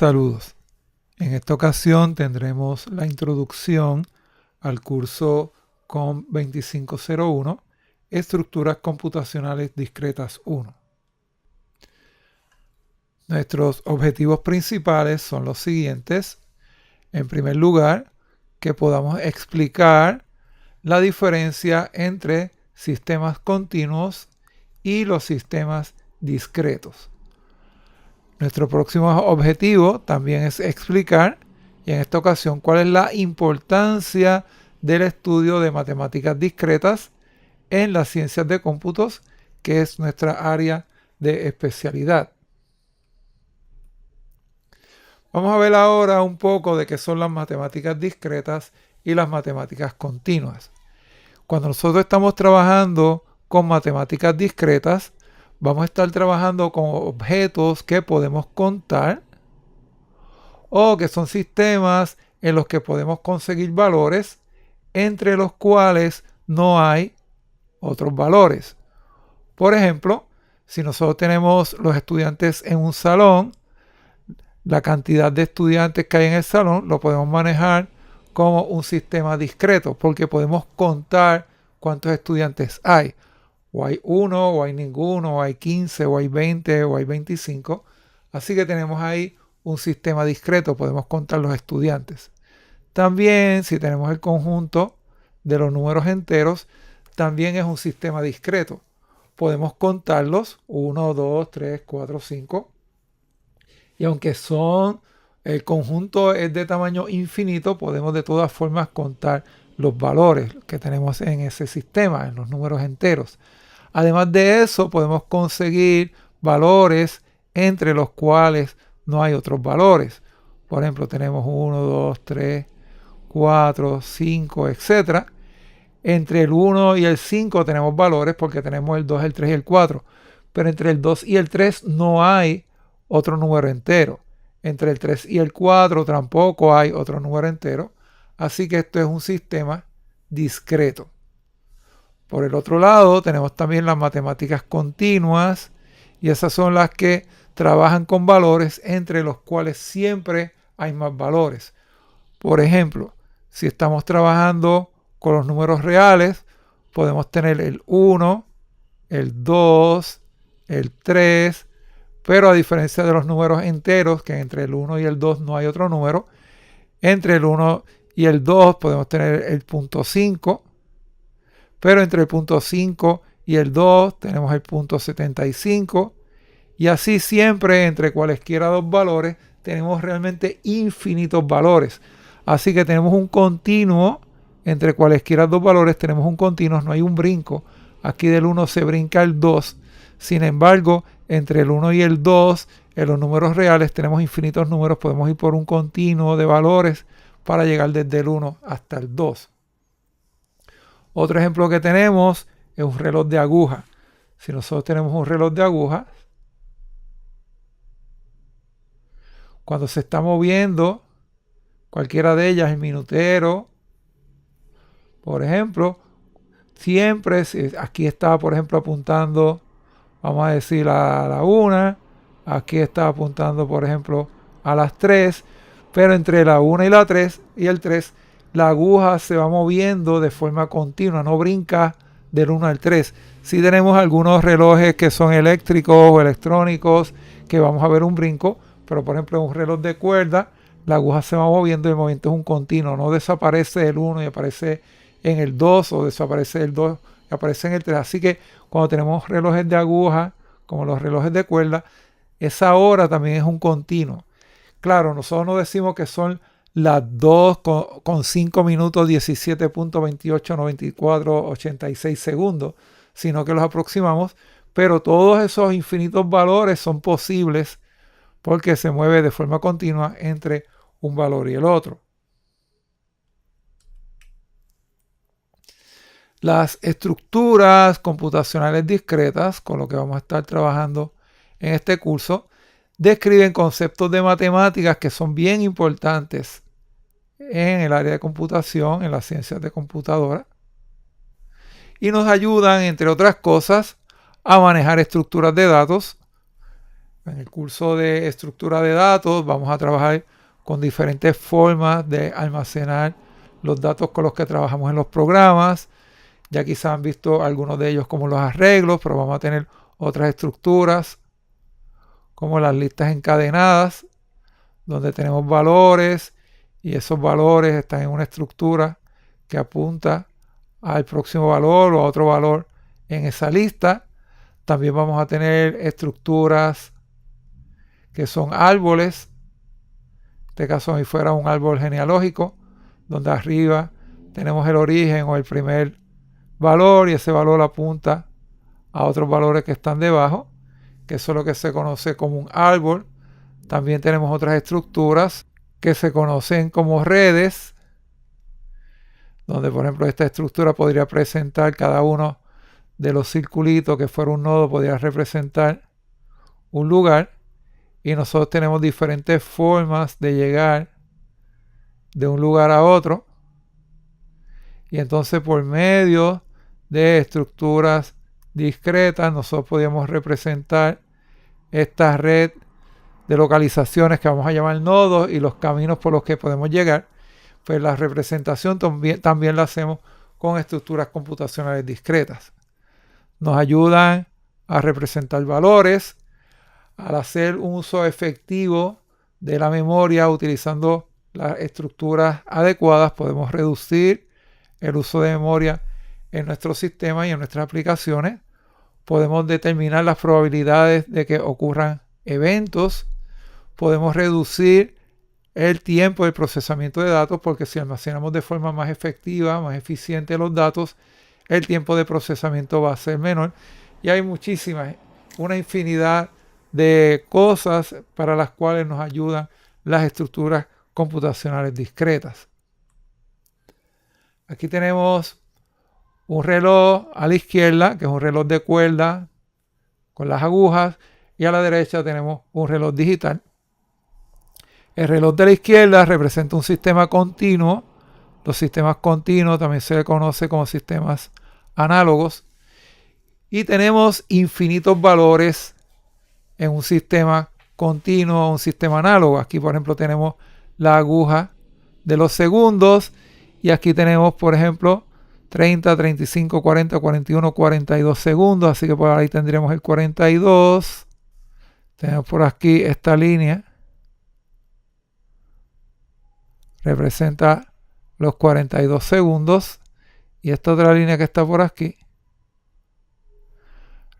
Saludos. En esta ocasión tendremos la introducción al curso COM 2501, Estructuras Computacionales Discretas 1. Nuestros objetivos principales son los siguientes. En primer lugar, que podamos explicar la diferencia entre sistemas continuos y los sistemas discretos. Nuestro próximo objetivo también es explicar, y en esta ocasión, cuál es la importancia del estudio de matemáticas discretas en las ciencias de cómputos, que es nuestra área de especialidad. Vamos a ver ahora un poco de qué son las matemáticas discretas y las matemáticas continuas. Cuando nosotros estamos trabajando con matemáticas discretas, vamos a estar trabajando con objetos que podemos contar o que son sistemas en los que podemos conseguir valores entre los cuales no hay otros valores. Por ejemplo, si nosotros tenemos los estudiantes en un salón, la cantidad de estudiantes que hay en el salón lo podemos manejar como un sistema discreto porque podemos contar cuántos estudiantes hay. O hay uno, o hay ninguno, o hay 15, o hay 20, o hay 25. Así que tenemos ahí un sistema discreto, podemos contar los estudiantes. También, si tenemos el conjunto de los números enteros, también es un sistema discreto. Podemos contarlos, 1, 2, 3, 4, 5. Y aunque el conjunto es de tamaño infinito, podemos de todas formas contar los valores que tenemos en ese sistema, en los números enteros. Además de eso, podemos conseguir valores entre los cuales no hay otros valores. Por ejemplo, tenemos 1, 2, 3, 4, 5, etc. Entre el 1 y el 5 tenemos valores porque tenemos el 2, el 3 y el 4. Pero entre el 2 y el 3 no hay otro número entero. Entre el 3 y el 4 tampoco hay otro número entero. Así que esto es un sistema discreto. Por el otro lado, tenemos también las matemáticas continuas, y esas son las que trabajan con valores entre los cuales siempre hay más valores. Por ejemplo, si estamos trabajando con los números reales, podemos tener el 1, el 2, el 3, pero a diferencia de los números enteros, que entre el 1 y el 2 no hay otro número, entre el 1 y el 2 podemos tener el punto 5, pero entre el punto 5 y el 2 tenemos el punto 75, y así siempre entre cualesquiera dos valores tenemos realmente infinitos valores. Así que tenemos un continuo, entre cualesquiera dos valores tenemos un continuo, no hay un brinco. Aquí del 1 se brinca el 2, sin embargo, entre el 1 y el 2, en los números reales tenemos infinitos números, podemos ir por un continuo de valores para llegar desde el 1 hasta el 2. Otro ejemplo que tenemos es un reloj de aguja. Si nosotros tenemos un reloj de aguja, cuando se está moviendo cualquiera de ellas, el minutero, por ejemplo, siempre, aquí está, por ejemplo, apuntando, vamos a decir, a la 1, aquí está apuntando, por ejemplo, a las 3, pero entre la 1 y la 3 y el 3, la aguja se va moviendo de forma continua, no brinca del 1 al 3. Sí tenemos algunos relojes que son eléctricos o electrónicos que vamos a ver un brinco, pero por ejemplo en un reloj de cuerda, la aguja se va moviendo y el movimiento es un continuo, no desaparece el 1 y aparece en el 2 o desaparece el 2 y aparece en el 3. Así que cuando tenemos relojes de aguja, como los relojes de cuerda, esa hora también es un continuo. Claro, nosotros no decimos que son las 2 con 5 minutos 17.28, 94, 86 segundos, sino que los aproximamos, pero todos esos infinitos valores son posibles porque se mueve de forma continua entre un valor y el otro. Las estructuras computacionales discretas, con lo que vamos a estar trabajando en este curso, describen conceptos de matemáticas que son bien importantes en el área de computación, en las ciencias de computadora, y nos ayudan, entre otras cosas, a manejar estructuras de datos, En el curso de estructura de datos vamos a trabajar con diferentes formas de almacenar los datos con los que trabajamos en los programas. Ya quizás han visto algunos de ellos como los arreglos, pero vamos a tener otras estructuras como las listas encadenadas, donde tenemos valores y esos valores están en una estructura que apunta al próximo valor o a otro valor en esa lista. También vamos a tener estructuras que son árboles. En este caso, si fuera un árbol genealógico, donde arriba tenemos el origen o el primer valor y ese valor apunta a otros valores que están debajo, que eso es lo que se conoce como un árbol. También tenemos otras estructuras que se conocen como redes, donde por ejemplo esta estructura podría presentar cada uno de los circulitos que fuera un nodo, podría representar un lugar, y nosotros tenemos diferentes formas de llegar de un lugar a otro, y entonces por medio de estructuras discretas nosotros podemos representar esta red de localizaciones que vamos a llamar nodos y los caminos por los que podemos llegar. Pues la representación también la hacemos con estructuras computacionales discretas. Nos ayudan a representar valores. Al hacer un uso efectivo de la memoria utilizando las estructuras adecuadas, podemos reducir el uso de memoria en nuestro sistema y en nuestras aplicaciones. Podemos determinar las probabilidades de que ocurran eventos. Podemos reducir el tiempo de procesamiento de datos, porque si almacenamos de forma más efectiva, más eficiente los datos, el tiempo de procesamiento va a ser menor. Y hay una infinidad de cosas para las cuales nos ayudan las estructuras computacionales discretas. Aquí tenemos un reloj a la izquierda, que es un reloj de cuerda con las agujas, y a la derecha tenemos un reloj digital. El reloj de la izquierda representa un sistema continuo. Los sistemas continuos también se le conoce como sistemas análogos. Y tenemos infinitos valores en un sistema continuo o un sistema análogo. Aquí, por ejemplo, tenemos la aguja de los segundos. Y aquí tenemos, por ejemplo, 30, 35, 40, 41, 42 segundos. Así que por ahí tendríamos el 42. Tenemos por aquí esta línea. Representa los 42 segundos. Y esta otra línea que está por aquí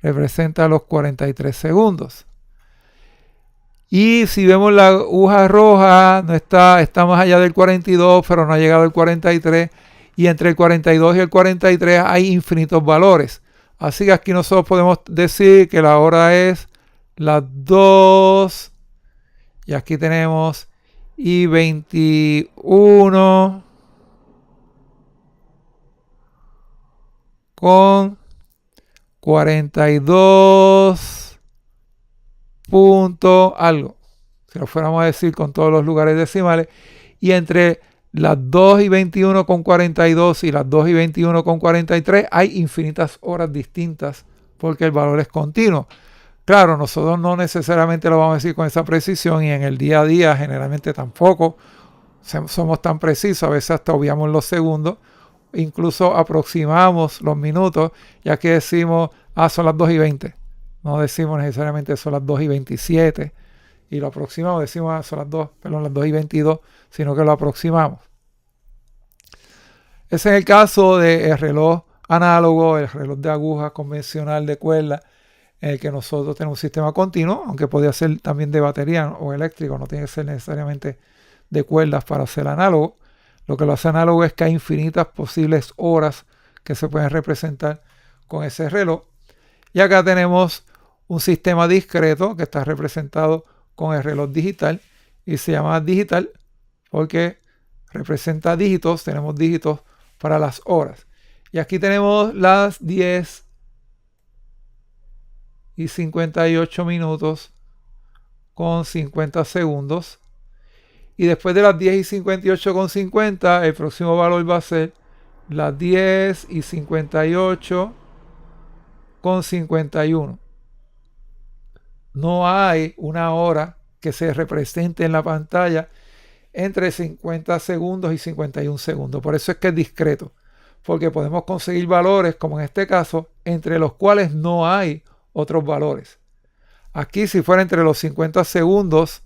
representa los 43 segundos. Y si vemos la aguja roja, no está más allá del 42, pero no ha llegado al 43. Y entre el 42 y el 43 hay infinitos valores. Así que aquí nosotros podemos decir que la hora es las 2. Y aquí tenemos y 21 con 42 punto algo, si lo fuéramos a decir con todos los lugares decimales, y entre las 2 y 21 con 42 y las 2 y 21 con 43 hay infinitas horas distintas porque el valor es continuo. Claro, nosotros no necesariamente lo vamos a decir con esa precisión, y en el día a día generalmente tampoco somos tan precisos, a veces hasta obviamos los segundos, incluso aproximamos los minutos, ya que decimos, son las 2 y 20. No decimos necesariamente son las 2 y 27 y lo aproximamos, decimos son las 2 y 22, sino que lo aproximamos. Ese es el caso del reloj análogo, el reloj de aguja convencional de cuerda, en el que nosotros tenemos un sistema continuo, aunque podría ser también de batería o eléctrico, no tiene que ser necesariamente de cuerdas para ser análogo. Lo que lo hace análogo es que hay infinitas posibles horas que se pueden representar con ese reloj. Y acá tenemos un sistema discreto que está representado con el reloj digital, y se llama digital porque representa dígitos. Tenemos dígitos para las horas. Y aquí tenemos las 10 y 58 minutos con 50 segundos. Y después de las 10 y 58 con 50, el próximo valor va a ser las 10 y 58 con 51. no hay una hora que se represente en la pantalla entre 50 segundos y 51 segundos. Por eso es que es discreto, porque podemos conseguir valores, como en este caso, entre los cuales no hay otros valores. Aquí, si fuera entre los 50 segundos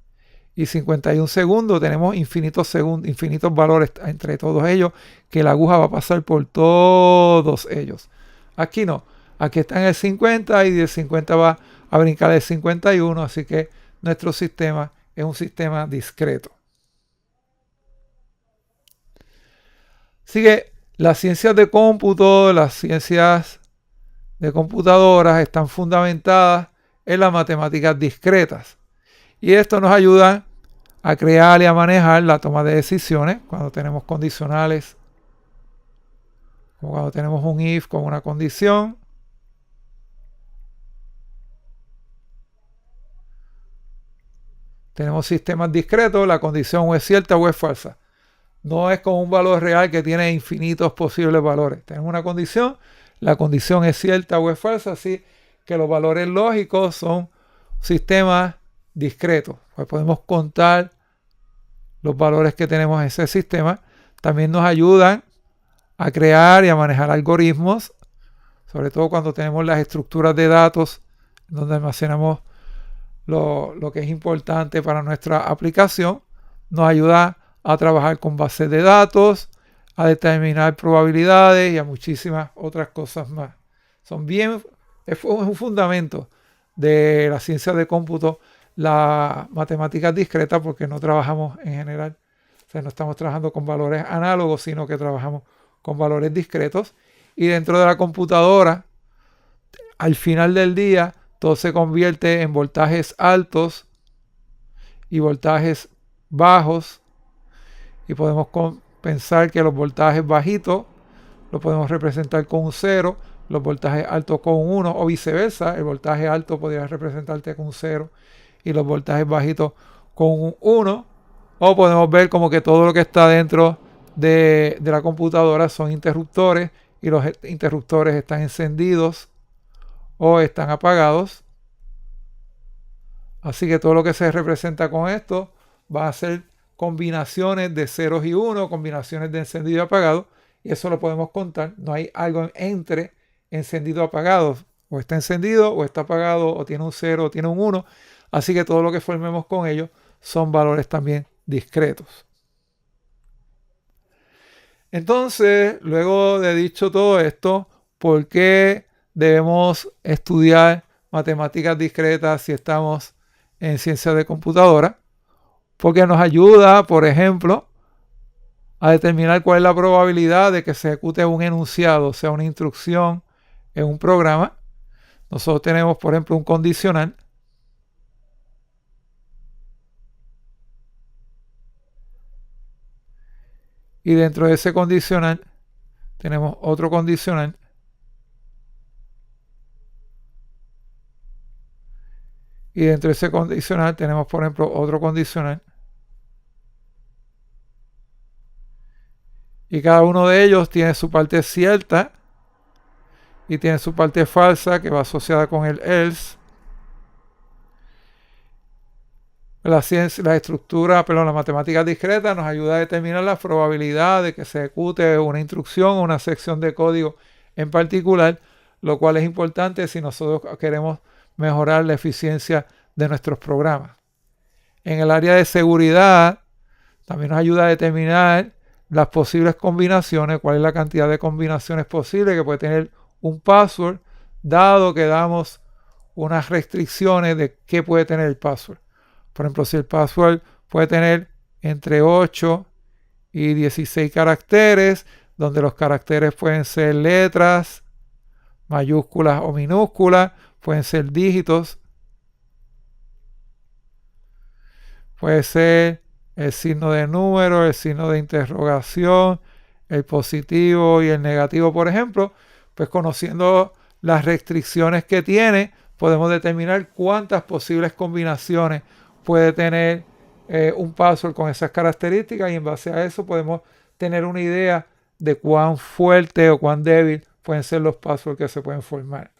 y 51 segundos, tenemos infinitos valores entre todos ellos, que la aguja va a pasar por todos ellos. Aquí no, aquí está en el 50 y del 50 va a brincar el 51, así que nuestro sistema es un sistema discreto. Así que las ciencias de cómputo, las ciencias de computadoras están fundamentadas en las matemáticas discretas. Y esto nos ayuda a crear y a manejar la toma de decisiones cuando tenemos condicionales, como cuando tenemos un if con una condición. Tenemos sistemas discretos, la condición o es cierta o es falsa. No es como un valor real que tiene infinitos posibles valores. Tenemos una condición, la condición es cierta o es falsa, así que los valores lógicos son sistemas discretos. Pues podemos contar los valores que tenemos en ese sistema. También nos ayudan a crear y a manejar algoritmos, sobre todo cuando tenemos las estructuras de datos donde almacenamos lo que es importante para nuestra aplicación. Nos ayuda a trabajar con bases de datos, a determinar probabilidades y a muchísimas otras cosas más. Es un fundamento de la ciencia de cómputo, la matemática discreta, porque no trabajamos en general, o sea, no estamos trabajando con valores análogos, sino que trabajamos con valores discretos. Y dentro de la computadora, al final del día, todo se convierte en voltajes altos y voltajes bajos, y podemos pensar que los voltajes bajitos los podemos representar con un 0, los voltajes altos con un 1, o viceversa. El voltaje alto podría representarte con un 0 y los voltajes bajitos con un 1. O podemos ver como que todo lo que está dentro de la computadora son interruptores, y los interruptores están encendidos o están apagados. Así que todo lo que se representa con esto va a ser combinaciones de ceros y unos, combinaciones de encendido y apagado, y eso lo podemos contar. No hay algo entre encendido y apagado, o está encendido o está apagado, o tiene un 0 o tiene un 1, así que todo lo que formemos con ellos son valores también discretos. Entonces, luego de dicho todo esto, ¿por qué debemos estudiar matemáticas discretas si estamos en ciencias de computadora? Porque nos ayuda, por ejemplo, a determinar cuál es la probabilidad de que se ejecute un enunciado, o sea, una instrucción en un programa. Nosotros tenemos, por ejemplo, un condicional. Y dentro de ese condicional tenemos otro condicional. Y dentro de ese condicional tenemos, por ejemplo, otro condicional. Y cada uno de ellos tiene su parte cierta y tiene su parte falsa, que va asociada con el else. La matemática discreta nos ayuda a determinar la probabilidad de que se ejecute una instrucción o una sección de código en particular, lo cual es importante si nosotros queremos mejorar la eficiencia de nuestros programas. En el área de seguridad también nos ayuda a determinar las posibles combinaciones, cuál es la cantidad de combinaciones posibles que puede tener un password, dado que damos unas restricciones de qué puede tener el password. Por ejemplo, si el password puede tener entre 8 y 16 caracteres, donde los caracteres pueden ser letras, mayúsculas o minúsculas, pueden ser dígitos, puede ser el signo de número, el signo de interrogación, el positivo y el negativo, por ejemplo. Pues conociendo las restricciones que tiene, podemos determinar cuántas posibles combinaciones puede tener un password con esas características, y en base a eso podemos tener una idea de cuán fuerte o cuán débil pueden ser los passwords que se pueden formar.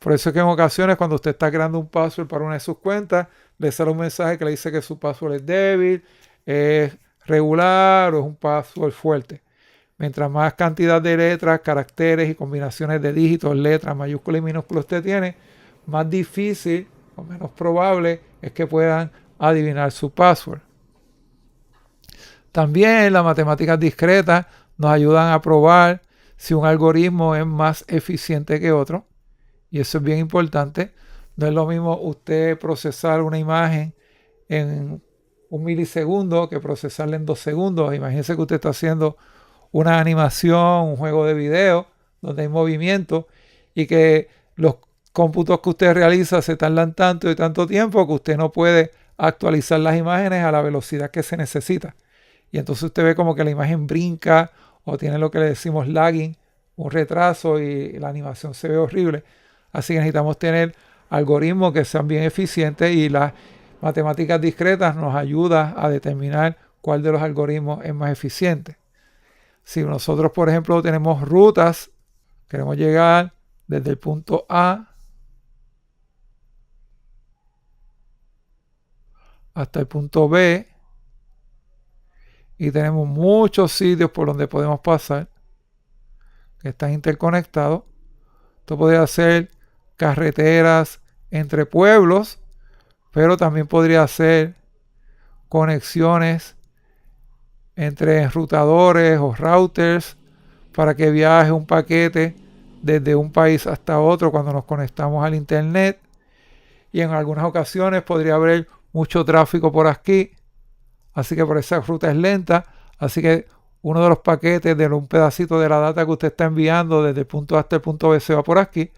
Por eso es que en ocasiones cuando usted está creando un password para una de sus cuentas, le sale un mensaje que le dice que su password es débil, es regular o es un password fuerte. Mientras más cantidad de letras, caracteres y combinaciones de dígitos, letras, mayúsculas y minúsculas usted tiene, más difícil o menos probable es que puedan adivinar su password. También las matemáticas discretas nos ayudan a probar si un algoritmo es más eficiente que otro. Y eso es bien importante. No es lo mismo usted procesar una imagen en 1 milisegundo que procesarla en 2 segundos. Imagínese que usted está haciendo una animación, un juego de video donde hay movimiento y que los cómputos que usted realiza se tardan tanto y tanto tiempo que usted no puede actualizar las imágenes a la velocidad que se necesita. Y entonces usted ve como que la imagen brinca o tiene lo que le decimos lagging, un retraso y la animación se ve horrible. Así que necesitamos tener algoritmos que sean bien eficientes y las matemáticas discretas nos ayudan a determinar cuál de los algoritmos es más eficiente. Si nosotros, por ejemplo, tenemos rutas, queremos llegar desde el punto A hasta el punto B y tenemos muchos sitios por donde podemos pasar que están interconectados. Esto podría ser carreteras entre pueblos, pero también podría ser conexiones entre enrutadores o routers para que viaje un paquete desde un país hasta otro cuando nos conectamos al internet. Y en algunas ocasiones podría haber mucho tráfico por aquí, así que por esa ruta es lenta, así que uno de los paquetes de un pedacito de la data que usted está enviando desde el punto A hasta el punto B se va por aquí,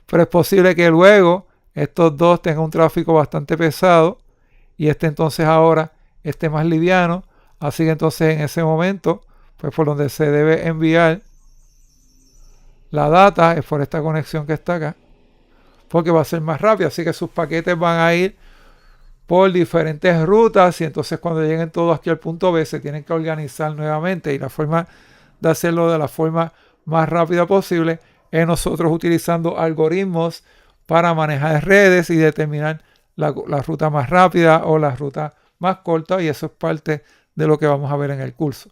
pero es posible que luego estos dos tengan un tráfico bastante pesado y este entonces ahora esté más liviano, así que entonces en ese momento, pues por donde se debe enviar la data es por esta conexión que está acá, porque va a ser más rápido, así que sus paquetes van a ir por diferentes rutas y entonces cuando lleguen todos aquí al punto B se tienen que organizar nuevamente y la forma de hacerlo de la forma más rápida posible es nosotros utilizando algoritmos para manejar redes y determinar la ruta más rápida o la ruta más corta, y eso es parte de lo que vamos a ver en el curso.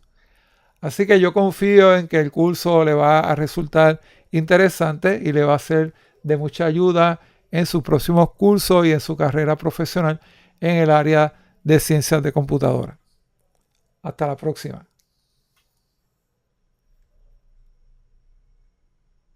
Así que yo confío en que el curso le va a resultar interesante y le va a ser de mucha ayuda en sus próximos cursos y en su carrera profesional en el área de ciencias de computadora. Hasta la próxima.